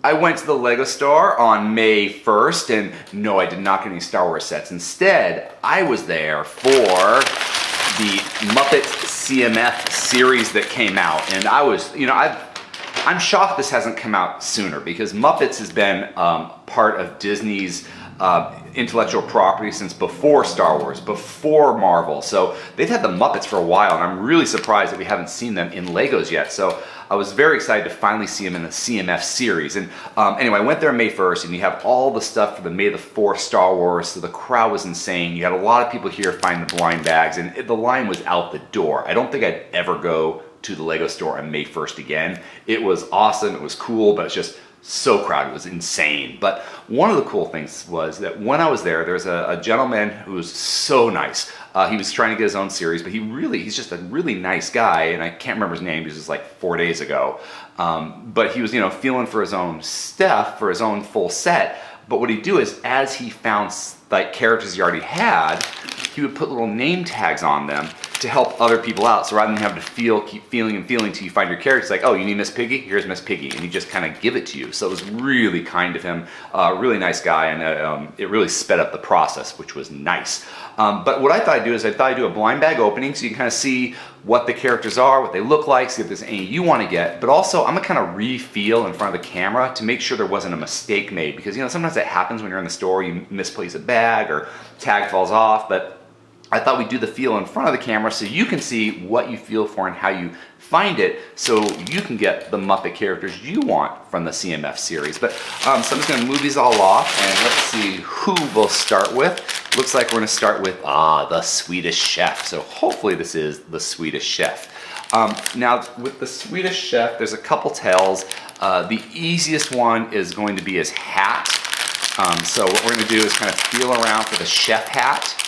I went to the LEGO store on May 1st, and no, I did not get any Star Wars sets. Instead, I was there for the Muppet CMF series that came out, and I was, I'm shocked this hasn't come out sooner, because Muppets has been part of Disney's intellectual property since before Star Wars, before Marvel. So they've had the Muppets for a while, and I'm really surprised that we haven't seen them in Legos yet. So I was very excited to finally see them in the CMF series. And anyway, I went there on May 1st, and you have all the stuff for the May the 4th Star Wars, so the crowd was insane. You had a lot of people here finding the blind bags, and the line was out the door. I don't think I'd ever go to the LEGO store on May 1st again. It was awesome, it was cool, but it's just so crowded, it was insane. But one of the cool things was that when I was there, there's a gentleman who was so nice. He was trying to get his own series, but he's just a really nice guy, and I can't remember his name because it was like 4 days ago. But he was, feeling for his own stuff, for his own full set. But what he'd do is, as he found like characters he already had, he would put little name tags on them to help other people out. So rather than having to keep feeling and feeling till you find your character, it's like, oh, you need Miss Piggy? Here's Miss Piggy. And he just kind of give it to you. So it was really kind of him, really nice guy, and it really sped up the process, which was nice. But what I thought I'd do is I'd do a blind bag opening, so you can kind of see what the characters are, what they look like, see if there's any you want to get. But also, I'm gonna kind of re-feel in front of the camera to make sure there wasn't a mistake made, because sometimes that happens when you're in the store, you misplace a bag or tag falls off. But I thought we'd do the feel in front of the camera so you can see what you feel for and how you find it, so you can get the Muppet characters you want from the CMF series. But so I'm just going to move these all off, and let's see who we'll start with. Looks like we're going to start with the Swedish Chef. So hopefully this is the Swedish Chef. Now with the Swedish Chef, there's a couple tells. The easiest one is going to be his hat. So what we're going to do is kind of feel around for the chef hat.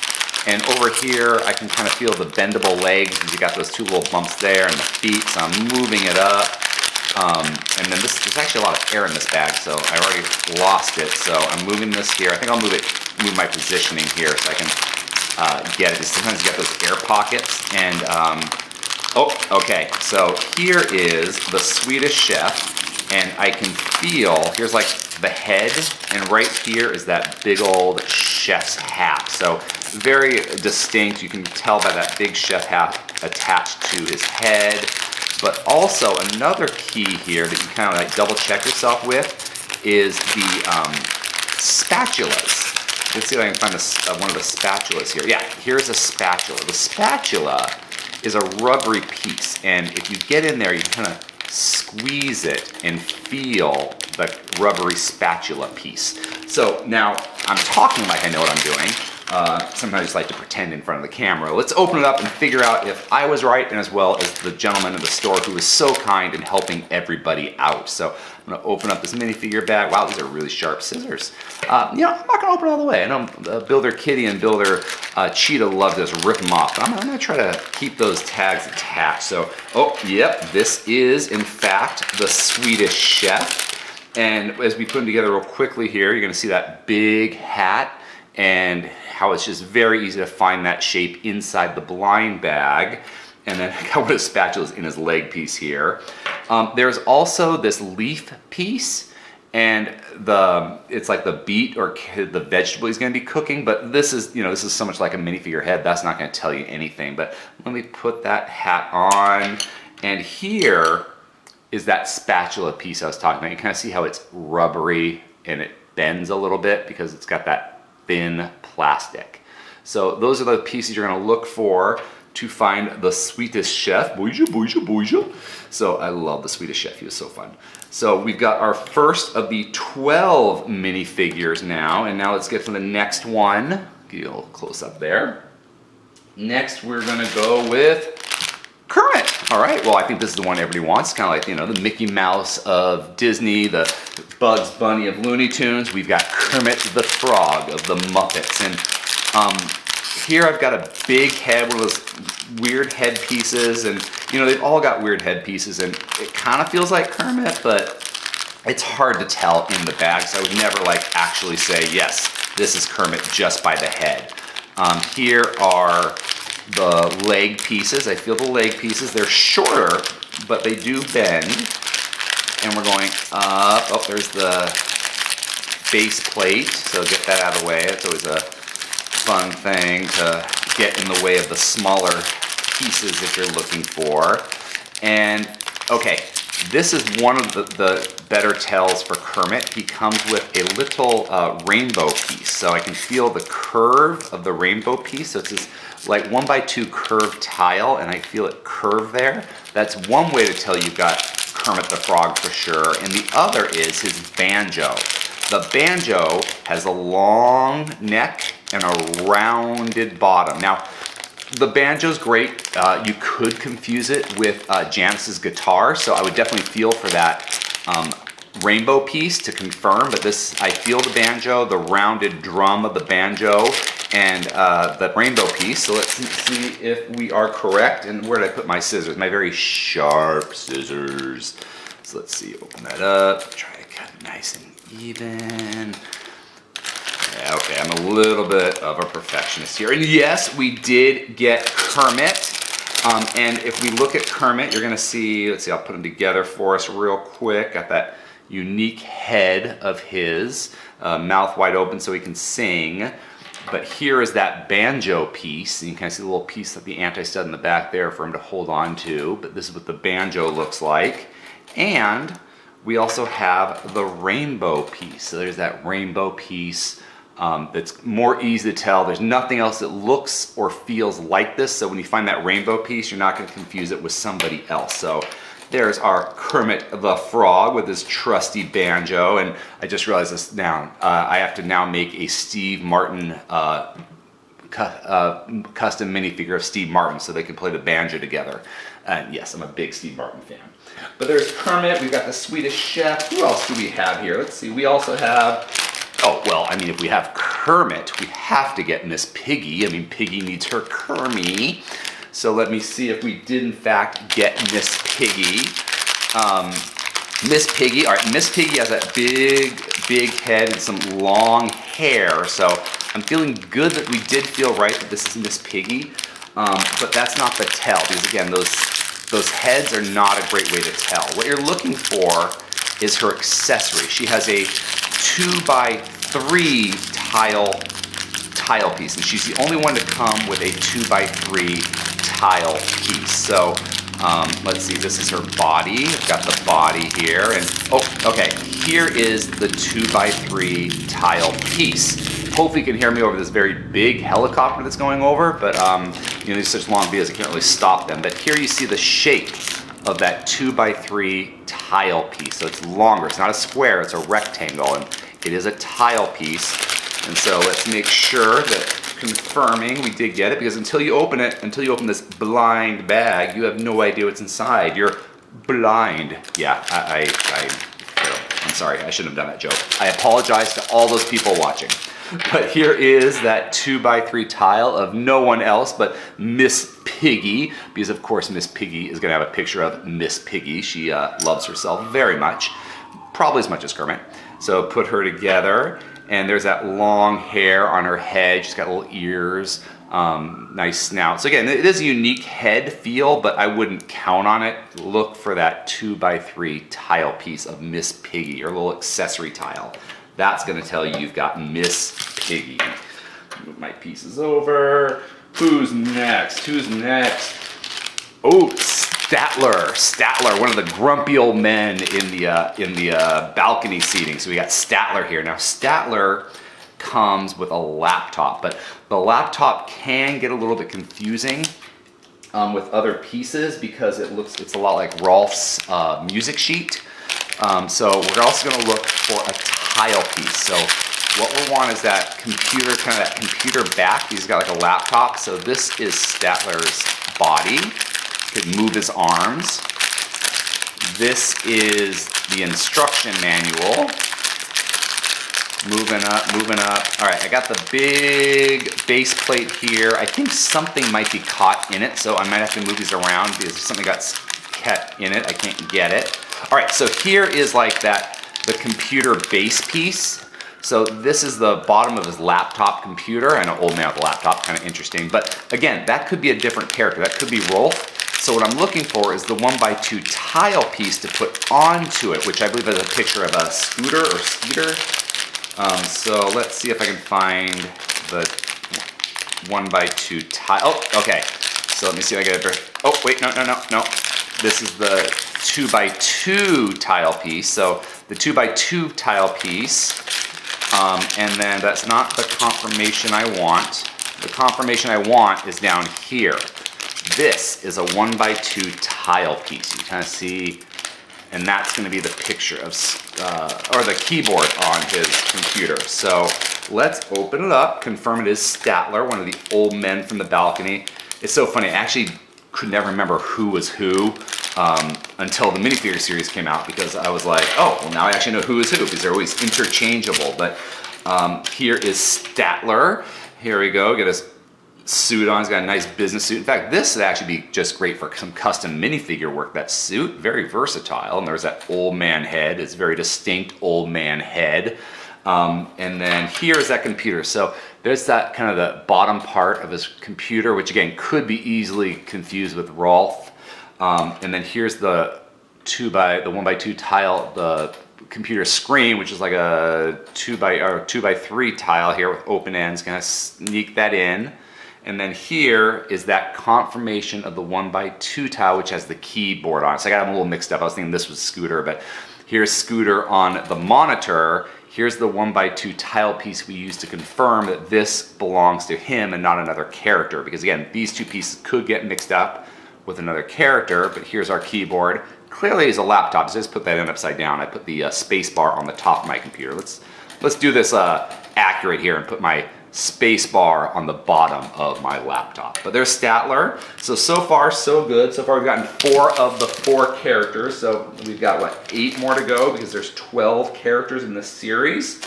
And over here, I can kind of feel the bendable legs, because you got those two little bumps there, and the feet, so I'm moving it up. And then there's actually a lot of air in this bag, so I already lost it. So I'm moving this here. I think I'll move my positioning here so I can get it. Sometimes you get those air pockets. And, okay, so here is the Swedish Chef, and I can feel, here's like the head, and right here is that big old chef's hat. So very distinct. You can tell by that big chef hat attached to his head. But also another key here that you kind of like double check yourself with is the spatulas. Let's see if I can find one of the spatulas here. Yeah, here's a spatula. The spatula is a rubbery piece, and if you get in there, you kind of squeeze it and feel the rubbery spatula piece. So now I'm talking like I know what I'm doing. Sometimes I just like to pretend in front of the camera. Let's open it up and figure out if I was right, and as well as the gentleman in the store who was so kind in helping everybody out. So I'm going to open up this minifigure bag. Wow, these are really sharp scissors. I'm not going to open it all the way. I know Builder Kitty and Builder Cheetah love to just rip them off, but I'm going to try to keep those tags attached. So, yep, this is in fact the Swedish Chef. And as we put them together real quickly here, you're going to see that big hat, and how it's just very easy to find that shape inside the blind bag. And then I got one of the spatulas in his leg piece here. There's also this leaf piece, and it's like the beet or the vegetable he's going to be cooking. But this is, this is so much like a minifigure head. That's not going to tell you anything. But let me put that hat on, and here is that spatula piece I was talking about. You kind of see how it's rubbery and it bends a little bit because it's got that thin plastic. So those are the pieces you're going to look for to find the Swedish Chef. Boija, boija, boija. So I love the Swedish Chef. He was so fun. So we've got our first of the 12 minifigures now, and now let's get to the next one. Give you a little close up there. Next, we're going to go with Kermit. All right, well, I think this is the one everybody wants. Kind of like, the Mickey Mouse of Disney, the Bugs Bunny of Looney Tunes. We've got Kermit the Frog of the Muppets. And here I've got a big head, one of those weird head pieces. And, they've all got weird head pieces. And it kind of feels like Kermit, but it's hard to tell in the bag. So I would never, actually say, yes, this is Kermit just by the head. Here are the leg pieces. I feel the leg pieces. They're shorter, but they do bend. and we're going up. Oh, there's the base plate, so get that out of the way. It's always a fun thing to get in the way of the smaller pieces that you're looking for. And okay, this is one of the better tells for Kermit. He comes with a little rainbow piece, so I can feel the curve of the rainbow piece. So it's this like 1x2 curved tile, and I feel it curve there. That's one way to tell you've got Kermit the Frog for sure. And the other is his banjo. The banjo has a long neck and a rounded bottom. Now, the banjo's great. You could confuse it with Janice's guitar, so I would definitely feel for that rainbow piece to confirm, but this, I feel the banjo, the rounded drum of the banjo, and the rainbow piece. So let's see if we are correct. And where did I put my scissors? My very sharp scissors. So let's see, open that up, try to cut it nice and even. Yeah, okay, I'm a little bit of a perfectionist here. And yes, we did get Kermit. And if we look at Kermit, you're gonna see, let's see, I'll put them together for us real quick. Got that unique head of his, mouth wide open so he can sing. But here is that banjo piece. And you can kind of see the little piece of the anti-stud in the back there for him to hold on to. But this is what the banjo looks like. And we also have the rainbow piece. So there's that rainbow piece. That's more easy to tell. There's nothing else that looks or feels like this, so when you find that rainbow piece, you're not going to confuse it with somebody else. So there's our Kermit the Frog with his trusty banjo, and I just realized this now. I have to now make a Steve Martin custom minifigure of Steve Martin so they can play the banjo together. And yes, I'm a big Steve Martin fan. But there's Kermit. We've got the Swedish Chef. Who else do we have here? Let's see. We also have... Oh, well, I mean, if we have Kermit, we have to get Miss Piggy. I mean, Piggy needs her Kermie. So let me see if we did, in fact, get Miss Piggy. Miss Piggy, all right, Miss Piggy has that big head and some long hair. So I'm feeling good that we did feel right that this is Miss Piggy. But that's not the tell, because again, those heads are not a great way to tell. What you're looking for is her accessory. She has a 2x3 tile piece, and she's the only one to come with a 2x3 tile piece. So let's see, this is her body. I've got the body here, and oh, okay, here is the 2x3 tile piece. Hopefully you can hear me over this very big helicopter that's going over, but you know, these are such long videos I can't really stop them. But here you see the shape of that 2x3 tile piece. So it's longer, it's not a square, it's a rectangle, and it is a tile piece. And so let's make sure that, confirming we did get it, because until you open it, until you open this blind bag, you have no idea what's inside. You're blind. Yeah, I'm sorry, I shouldn't have done that joke. I apologize to all those people watching. But here is that 2x3 tile of no one else but Miss Piggy, because of course Miss Piggy is going to have a picture of Miss Piggy. She loves herself very much, probably as much as Kermit. So put her together, and there's that long hair on her head. She's got little ears, nice snout. So again, it is a unique head feel, but I wouldn't count on it. Look for that 2x3 tile piece of Miss Piggy, or little accessory tile. That's going to tell you you've got Miss Piggy. Move my pieces over. Who's next? Who's next? Oh, Statler. Statler, one of the grumpy old men in the balcony seating. So we got Statler here. Now Statler comes with a laptop, but the laptop can get a little bit confusing with other pieces because it's a lot like Rolf's music sheet. So we're also going to look for a tile piece. So what we'll want is that computer, kind of that computer back. He's got like a laptop. So this is Statler's body. He could move his arms. This is the instruction manual. Moving up, moving up. All right, I got the big base plate here. I think something might be caught in it, so I might have to move these around because if something got kept in it, I can't get it. All right, so here is like the computer base piece. So this is the bottom of his laptop computer. I know, old man with a laptop, kind of interesting. But again, that could be a different character. That could be Rolf. So what I'm looking for is the 1x2 tile piece to put onto it, which I believe is a picture of a scooter or skeeter. So let's see if I can find the 1x2 tile. Oh, okay. So let me see if I get it. Oh, wait, no. This is the 2x2 tile piece. So the 2x2 tile piece, and then that's not the confirmation I want. The confirmation I want is down here. This is a 1x2 tile piece. You kind of see, and that's going to be the picture of, or the keyboard on his computer. So let's open it up, confirm it is Statler, one of the old men from the balcony. It's so funny, I actually could never remember who was who until the Minifigures series came out, because I was like, oh, well now I actually know who is who, because they're always interchangeable. But here is Statler. Here we go, get his suit on. He's got a nice business suit. In fact, this would actually be just great for some custom minifigure work, that suit. Very versatile. And there's that old man head. It's very distinct old man head. And then here's that computer. So there's that kind of the bottom part of his computer, which again could be easily confused with Rolf. And then here's the 1x2 tile, the computer screen, which is like a 2x3 tile here with open ends. Gonna sneak that in. And then here is that confirmation of the 1x2 tile, which has the keyboard on it. So I got them a little mixed up. I was thinking this was Scooter, but here's Scooter on the monitor. Here's the 1x2 tile piece we use to confirm that this belongs to him and not another character. Because again, these two pieces could get mixed up with another character, but here's our keyboard. Clearly it's a laptop, so just put that in upside down. I put the space bar on the top of my computer. Let's do this accurate here and put my space bar on the bottom of my laptop. But there's Statler. So far so good. So far we've gotten 4 of the 4 characters. So we've got, what, 8 more to go, because there's 12 characters in this series.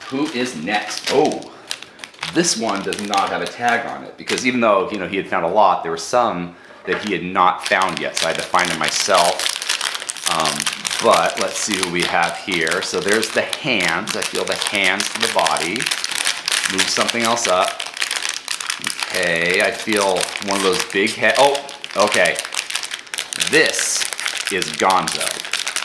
Who is next? Oh, this one does not have a tag on it, because even though, you know, he had found a lot, there were some that he had not found yet, so I had to find them myself. But let's see who we have here. So there's the hands. I feel the hands to the body. Move something else up. Okay, I feel one of those big heads. Oh, okay. This is Gonzo.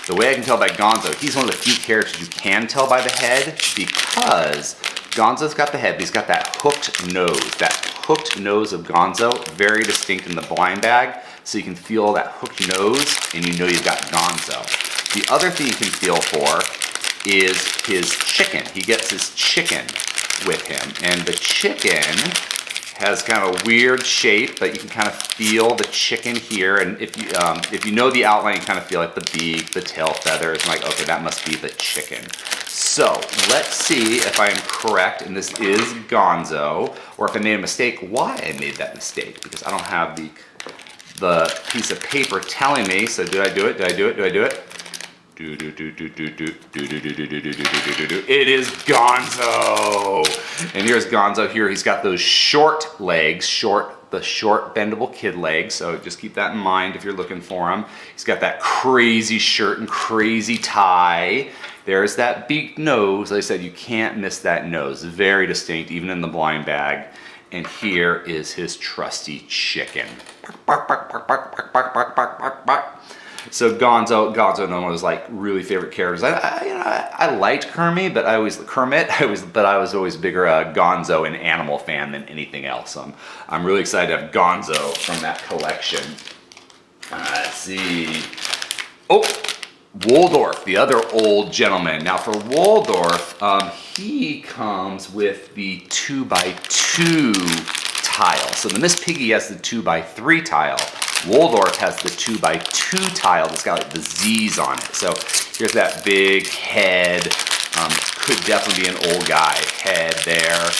The way I can tell by Gonzo, he's one of the few characters you can tell by the head, because Gonzo's got the head, but he's got that hooked nose. That hooked nose of Gonzo, very distinct in the blind bag. So you can feel that hooked nose, and you know you've got Gonzo. The other thing you can feel for is his chicken. He gets his chicken with him, and the chicken has kind of a weird shape, but you can kind of feel the chicken here. And if you know the outline, you kind of feel like the beak, the tail feathers. I'm like, okay, that must be the chicken. So let's see if I am correct, and this is Gonzo, or if I made a mistake, why I made that mistake, because I don't have the piece of paper telling me. So did I do it? Did I do it? Did I do it? It is Gonzo. And here's Gonzo here. He's got those short legs, the short bendable kid legs. So just keep that in mind if you're looking for him. He's got that crazy shirt and crazy tie. There's that beaked nose. Like I said, you can't miss that nose. Very distinct, even in the blind bag. And here is his trusty chicken. So Gonzo, one of those like really favorite characters. I liked Kermit, but I was always bigger Gonzo and Animal fan than anything else. I'm really excited to have Gonzo from that collection. Let's see. Oh, Waldorf, the other old gentleman. Now for Waldorf, he comes with the 2x2 tile. So the Miss Piggy has the 2x3 tile. Waldorf has the 2x2 tile that's got like the Z's on it. So here's that big head. Could definitely be an old guy head there.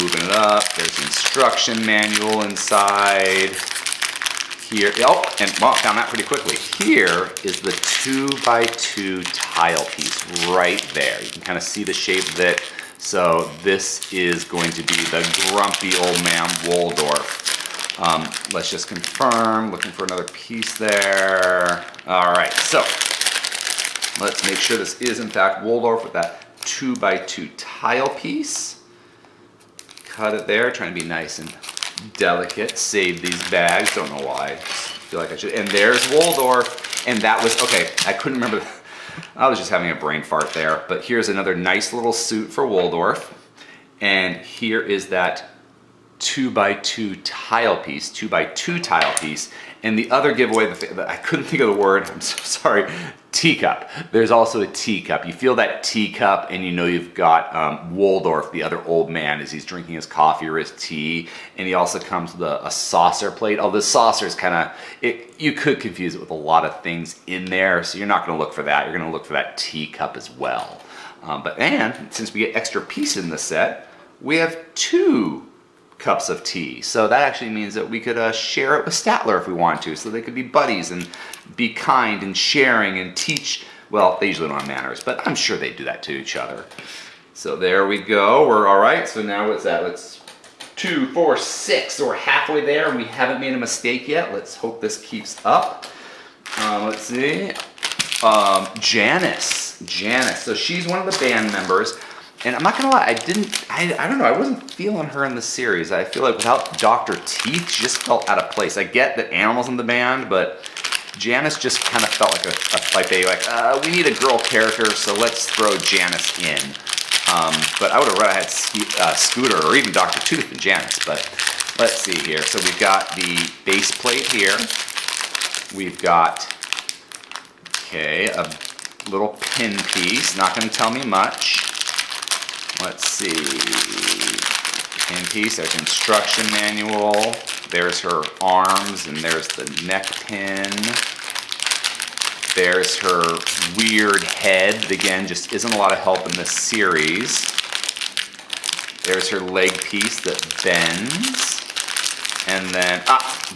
Moving it up, there's the instruction manual inside. Here, oh, and well, found that pretty quickly. Here is the 2x2 tile piece right there. You can kind of see the shape of it. So this is going to be the grumpy old man Waldorf. Let's just confirm, looking for another piece there. All right, so let's make sure this is in fact Waldorf with that 2x2 tile piece. Cut it there, trying to be nice and delicate. Save these bags. Don't know why. I feel like I should. And there's Waldorf. And that was, okay, I couldn't remember. I was just having a brain fart there. But here's another nice little suit for Waldorf. And here is that 2x2 tile piece, 2x2 tile piece. And the other giveaway, I couldn't think of the word, I'm so sorry, teacup. There's also a teacup. You feel that teacup and you know you've got Waldorf, the other old man, as he's drinking his coffee or his tea. And he also comes with a saucer plate. Oh, the saucer is kind of, you could confuse it with a lot of things in there. So you're not gonna look for that. You're gonna look for that teacup as well. And since we get extra pieces in the set, we have 2 cups of tea. So that actually means that we could share it with Statler if we want to. So they could be buddies and be kind and sharing and teach. Well, they usually don't have manners, but I'm sure they do that to each other. So there we go. We're all right. So now what's that? Let's 2, 4, 6. So we're halfway there and we haven't made a mistake yet. Let's hope this keeps up. Let's see. Janice. So she's one of the band members. And I'm not gonna lie, I don't know, I wasn't feeling her in the series. I feel like without Dr. Teeth, she just felt out of place. I get that Animal's in the band, but Janice just kind of felt like we need a girl character, so let's throw Janice in. But I would have rather had Scooter or even Dr. Tooth than Janice, but let's see here. So we've got the base plate here. We've got, okay, a little pin piece, not gonna tell me much. Let's see, pin piece, there's instruction manual, there's her arms, and there's the neck pin. There's her weird head, that again, just isn't a lot of help in this series. There's her leg piece that bends. And then,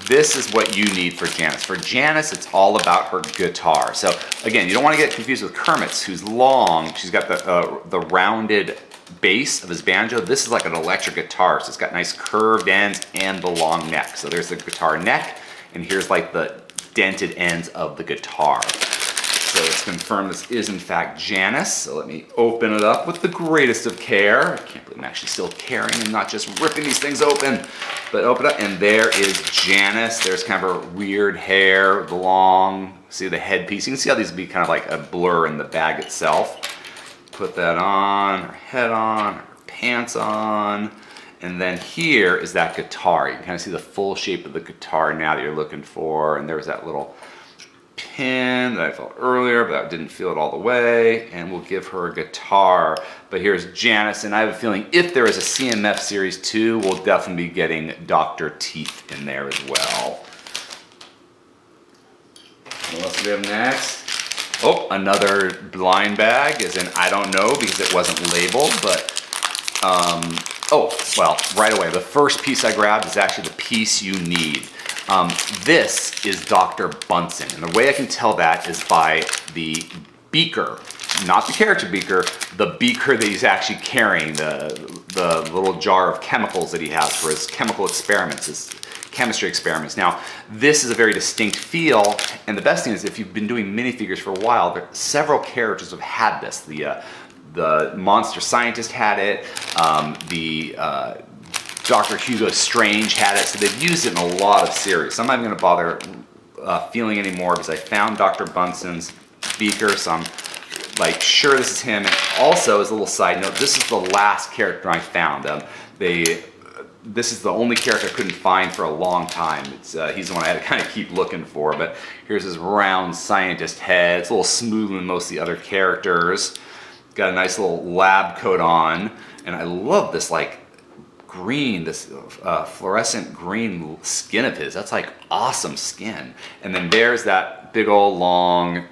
this is what you need for Janice. For Janice, it's all about her guitar. So again, you don't want to get confused with Kermit's, who's long. She's got the rounded base of his banjo. This is like an electric guitar, so it's got nice curved ends and the long neck. So there's the guitar neck, and here's like the dented ends of the guitar. So let's confirm this is in fact Janice. So let me open it up with the greatest of care. I can't believe I'm actually still caring and not just ripping these things open. But open it up, and there is Janice. There's kind of her weird hair, the long, see the headpiece. You can see how these would be kind of like a blur in the bag itself. Put that on, her head on, her pants on, and then here is that guitar. You can kind of see the full shape of the guitar now that you're looking for, and there's that little pin that I felt earlier, but that didn't feel it all the way, and we'll give her a guitar. But here's Janice, and I have a feeling if there is a CMF Series 2, we'll definitely be getting Dr. Teeth in there as well. What else do we have next? Oh, another blind bag, as in I don't know because it wasn't labeled, but, oh, well, right away, the first piece I grabbed is actually the piece you need. This is Dr. Bunsen, and the way I can tell that is by the beaker, not the character beaker, the beaker that he's actually carrying, the little jar of chemicals that he has for his chemical experiments, his chemistry experiments. Now, this is a very distinct feel, and the best thing is if you've been doing minifigures for a while, several characters have had this. The Monster Scientist had it, Dr. Hugo Strange had it, so they've used it in a lot of series. So I'm not even going to bother feeling anymore because I found Dr. Bunsen's beaker, so I'm like sure this is him. And also, as a little side note, this is the last character I found. This is the only character I couldn't find for a long time. He's the one I had to kind of keep looking for, but here's his round scientist head. It's a little smoother than most of the other characters. Got a nice little lab coat on, and I love this like green, this fluorescent green skin of his. That's like awesome skin. And then there's that big old long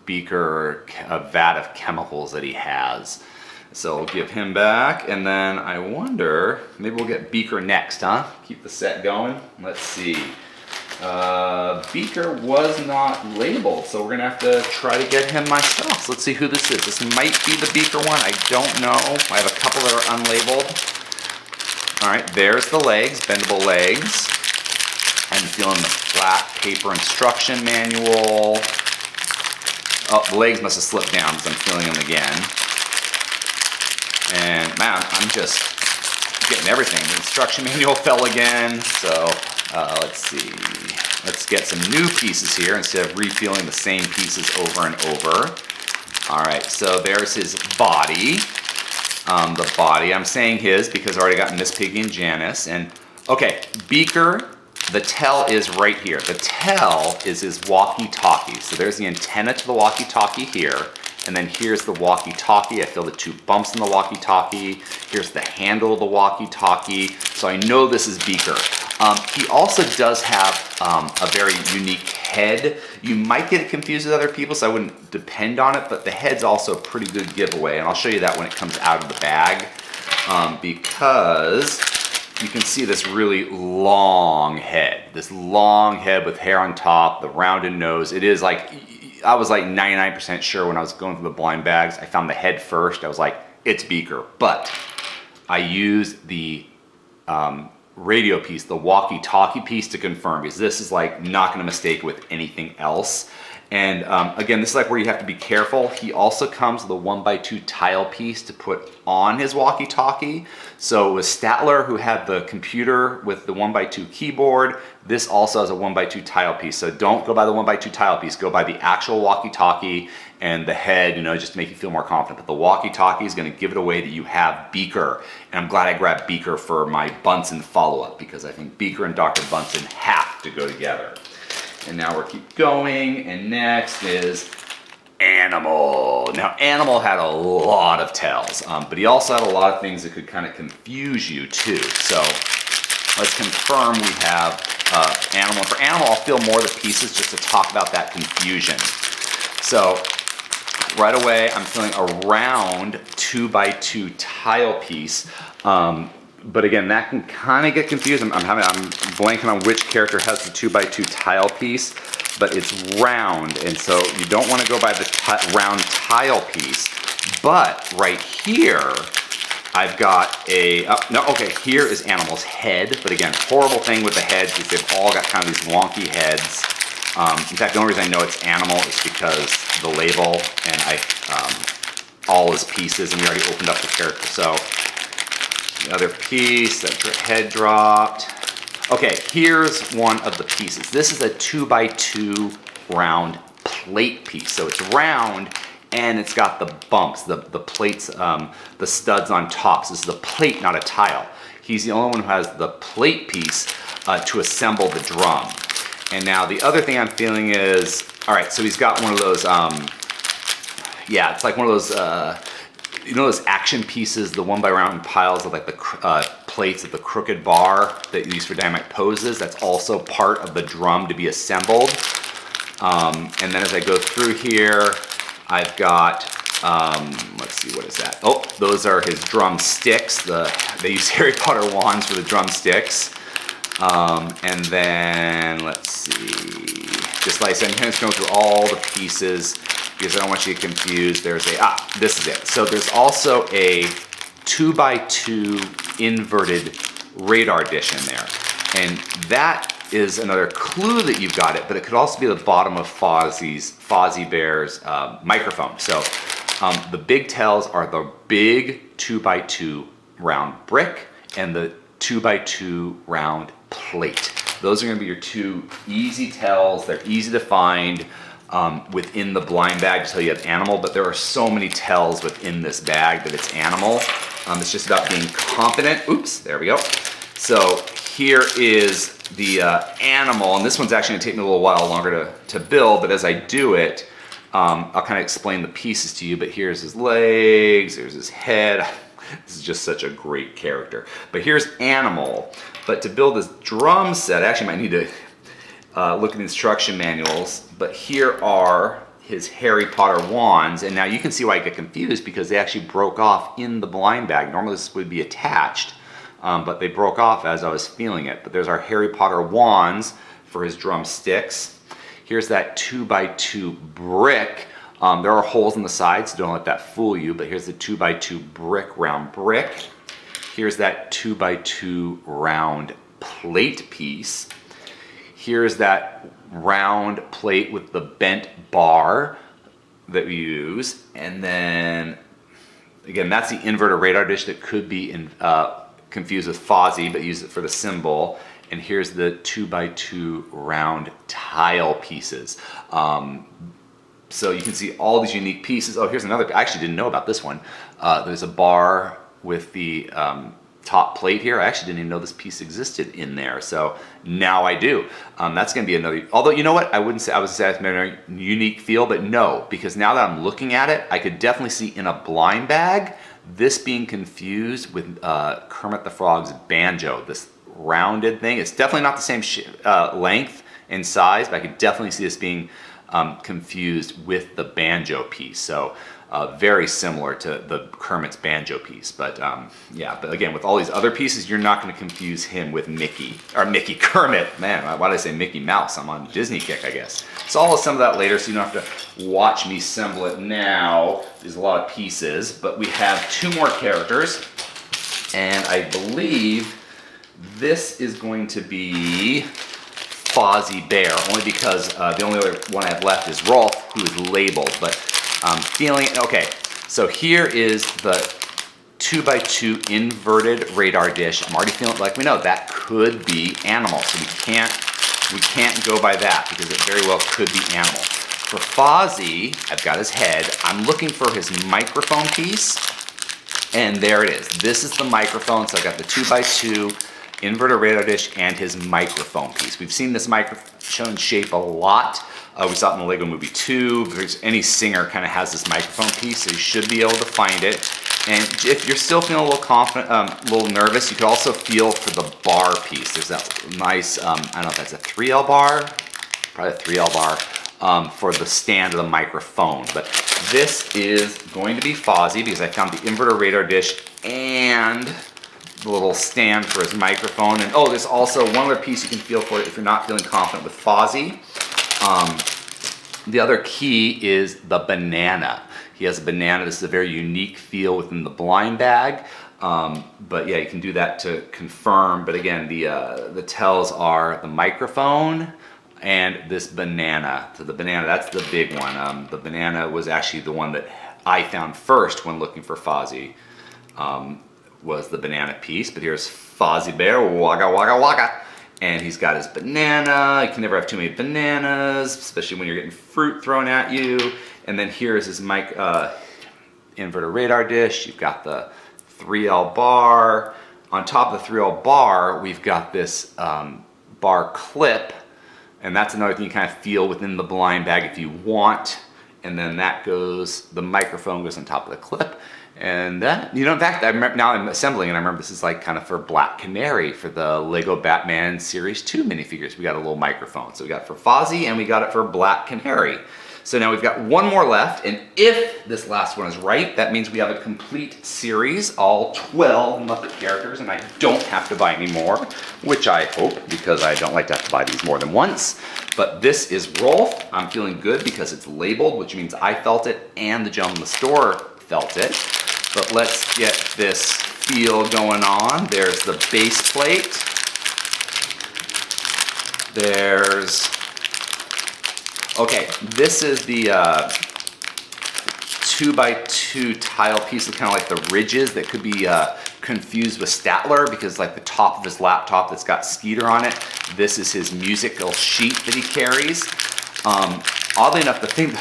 beaker, a vat of chemicals that he has. So we'll give him back, and then I wonder, maybe we'll get Beaker next, huh? Keep the set going. Let's see. Beaker was not labeled, so we're gonna have to try to get him myself. So let's see who this is. This might be the Beaker one, I don't know. I have a couple that are unlabeled. All right, there's the legs, bendable legs. I'm feeling the flat paper instruction manual. Oh, the legs must have slipped down because I'm feeling them again. And man, I'm just getting everything. The instruction manual fell again, so let's see. Let's get some new pieces here instead of refilling the same pieces over and over. All right, so there's his body. The body, I'm saying his because I already got Miss Piggy and Janice. And okay, Beaker, the tell is right here. The tell is his walkie-talkie. So there's the antenna to the walkie-talkie here. And then here's the walkie-talkie. I feel the two bumps in the walkie-talkie. Here's the handle of the walkie-talkie. So I know this is Beaker. He also does have a very unique head. You might get it confused with other people, so I wouldn't depend on it, but the head's also a pretty good giveaway, and I'll show you that when it comes out of the bag, because you can see this really long head. This long head with hair on top, the rounded nose. It is like, I was like 99% sure when I was going through the blind bags. I found the head first. I was like, it's Beaker. But I used the radio piece, the walkie-talkie piece to confirm, because this is like not going to mistake with anything else. And again, this is like where you have to be careful. He also comes with a 1x2 tile piece to put on his walkie-talkie. So it was Statler who had the computer with the 1x2 keyboard. This also has a 1x2 tile piece. So don't go by the 1x2 tile piece, go by the actual walkie-talkie and the head, you know, just to make you feel more confident. But the walkie-talkie is going to give it away that you have Beaker. And I'm glad I grabbed Beaker for my Bunsen follow-up, because I think Beaker and Dr. Bunsen have to go together. And now we'll keep going, and next is Animal. Now, Animal had a lot of tells, but he also had a lot of things that could kind of confuse you too. So let's confirm we have Animal. For Animal, I'll fill more of the pieces just to talk about that confusion. So right away, I'm filling a round 2x2 tile piece. But again, that can kind of get confused. I'm blanking on which character has the 2x2 tile piece, but it's round, and so you don't want to go by the round tile piece. But right here, I've got a, here is Animal's head. But again, horrible thing with the heads is they've all got kind of these wonky heads. In fact, the only reason I know it's Animal is because the label and all his pieces, and we already opened up the character. So the other piece, that head dropped. Okay, here's one of the pieces. This is a 2x2 round plate piece. So it's round and it's got the bumps, the plates, the studs on top. So this is a plate, not a tile. He's the only one who has the plate piece to assemble the drum. And now the other thing I'm feeling is, all right, so he's got one of those, it's like one of those, you know those action pieces, the one by round piles of like the plates of the crooked bar that you use for dynamite poses? That's also part of the drum to be assembled. And then as I go through here, I've got, let's see, what is that? Oh, those are his drum sticks. They use Harry Potter wands for the drum sticks. And then, let's see, just like I said, I'm just going through all the pieces because I don't want you to get confused. There's this is it. So there's also a 2x2 inverted radar dish in there. And that is another clue that you've got it, but it could also be the bottom of Fozzie Bear's microphone. So the big tells are the big 2x2 round brick and the 2x2 round plate. Those are going to be your two easy tells. They're easy to find within the blind bag to tell you have Animal, but there are so many tells within this bag that it's Animal. It's just about being confident. Oops, there we go. So here is the Animal, and this one's actually going to take me a little while longer to build, but as I do it, I'll kind of explain the pieces to you. But here's his legs, there's his head. This is just such a great character. But here's Animal. But to build this drum set, I actually might need to look at the instruction manuals. But here are his Harry Potter wands. And now you can see why I get confused, because they actually broke off in the blind bag. Normally this would be attached, but they broke off as I was feeling it. But there's our Harry Potter wands for his drumsticks. Here's that 2x2 brick. There are holes in the sides, so don't let that fool you, but here's the 2x2 brick, round brick. Here's that 2x2 round plate piece. Here's that round plate with the bent bar that we use. And then, again, that's the inverted radar dish that could be confused with Fozzie, but use it for the symbol. And here's the 2x2 round tile pieces. So you can see all these unique pieces. Oh, here's another. I actually didn't know about this one. There's a bar with the top plate here. I actually didn't even know this piece existed in there. So now I do. That's going to be another. Although, you know what? I wouldn't say I was saying a unique feel, but no, because now that I'm looking at it, I could definitely see in a blind bag this being confused with Kermit the Frog's banjo. This rounded thing. It's definitely not the same length and size, but I could definitely see this being confused with the banjo piece. So very similar to the Kermit's banjo piece. But yeah, but again, with all these other pieces, you're not going to confuse him with Kermit. Man, why did I say Mickey Mouse? I'm on a Disney kick, I guess. So I'll assemble that later, so you don't have to watch me assemble it now. There's a lot of pieces, but we have 2 more characters, and I believe this is going to be Fozzie Bear, only because the only other one I have left is Rolf, who is labeled. But I'm feeling, okay, so here is the 2x2 inverted radar dish. I'm already feeling like we know that could be animal, so we can't go by that because it very well could be animal. For Fozzie, I've got his head. I'm looking for his microphone piece, and there it is. This is the microphone, so I've got the 2x2 inverted radar dish and his microphone piece. We've seen this microphone shape a lot. We saw it in the LEGO Movie 2. Any singer kind of has this microphone piece, so you should be able to find it. And if you're still feeling a little confident, a little nervous, you could also feel for the bar piece. There's that nice, I don't know if that's a 3L bar, probably a 3L bar, for the stand of the microphone. But this is going to be Fozzie because I found the inverter radar dish and the little stand for his microphone. And oh, there's also one other piece you can feel for it if you're not feeling confident with Fozzie. The other key is the banana. He has a banana. This is a very unique feel within the blind bag. But yeah, you can do that to confirm. But again, the tells are the microphone and this banana. So the banana, that's the big one. The banana was actually the one that I found first when looking for Fozzie. Was the banana piece. But here's Fozzie Bear, waka waka waka. And he's got his banana. You can never have too many bananas, especially when you're getting fruit thrown at you. And then here's his inverter radar dish. You've got the 3L bar. On top of the 3L bar, we've got this bar clip. And that's another thing you kind of feel within the blind bag if you want. And then that goes, the microphone goes on top of the clip. And that, you know, in fact, I remember, now I'm assembling and I remember this is like kind of for Black Canary for the LEGO Batman Series 2 minifigures. We got a little microphone. So we got it for Fozzie and we got it for Black Canary. So now we've got one more left, and if this last one is right, that means we have a complete series, all 12 Muppet characters, and I don't have to buy any more, which I hope, because I don't like to have to buy these more than once. But this is Rolf. I'm feeling good because it's labeled, which means I felt it and the gentleman in the store felt it. But let's get this feel going on. There's the base plate. There's, okay, this is the 2x2 tile piece, kind of like the ridges that could be confused with Statler, because like the top of his laptop that's got Skeeter on it, this is his musical sheet that he carries. Oddly enough, the thing,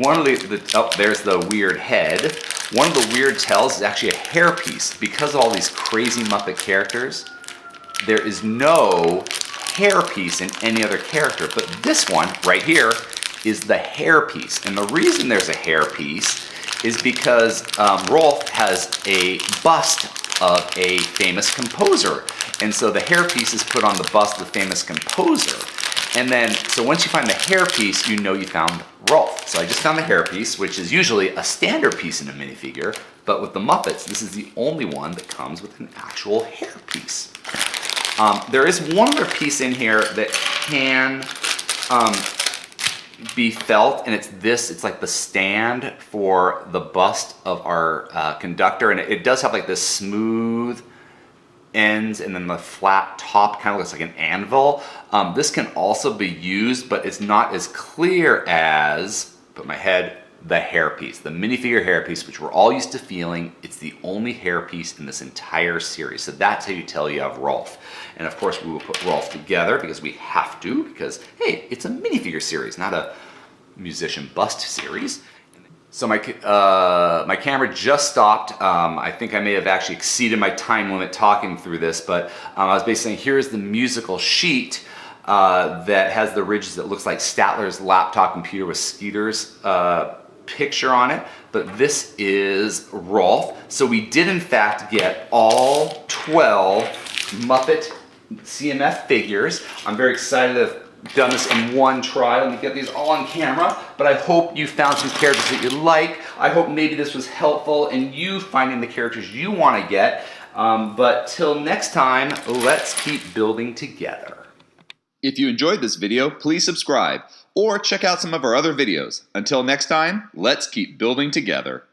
one of the oh, there's the weird head. One of the weird tells is actually a hairpiece. Because of all these crazy Muppet characters, there is no hairpiece in any other character, but this one right here is the hairpiece. And the reason there's a hairpiece is because Rolf has a bust of a famous composer. And so the hairpiece is put on the bust of the famous composer. And then, so once you find the hairpiece, you know you found Rolf. So I just found the hairpiece, which is usually a standard piece in a minifigure, but with the Muppets, this is the only one that comes with an actual hairpiece. There is one other piece in here that can be felt, and it's this. It's like the stand for the bust of our conductor, and it does have like this smooth ends and then the flat top kind of looks like an anvil. This can also be used, but it's not as clear as, put my head the hairpiece, the minifigure hairpiece, which we're all used to feeling. It's the only hairpiece in this entire series. So that's how you tell you have Rolf. And of course we will put Rolf together because we have to, because hey, it's a minifigure series, not a musician bust series. So my camera just stopped. I think I may have actually exceeded my time limit talking through this, but I was basically saying here's the musical sheet that has the ridges that looks like Statler's laptop computer with Skeeter's picture on it, but this is Rolf. So we did in fact get all 12 Muppet CMF figures. I'm very excited to have done this in one try. Let me get these all on camera, but I hope you found some characters that you like. I hope maybe this was helpful in you finding the characters you want to get. But till next time, let's keep building together. If you enjoyed this video, please subscribe or check out some of our other videos. Until next time, let's keep building together.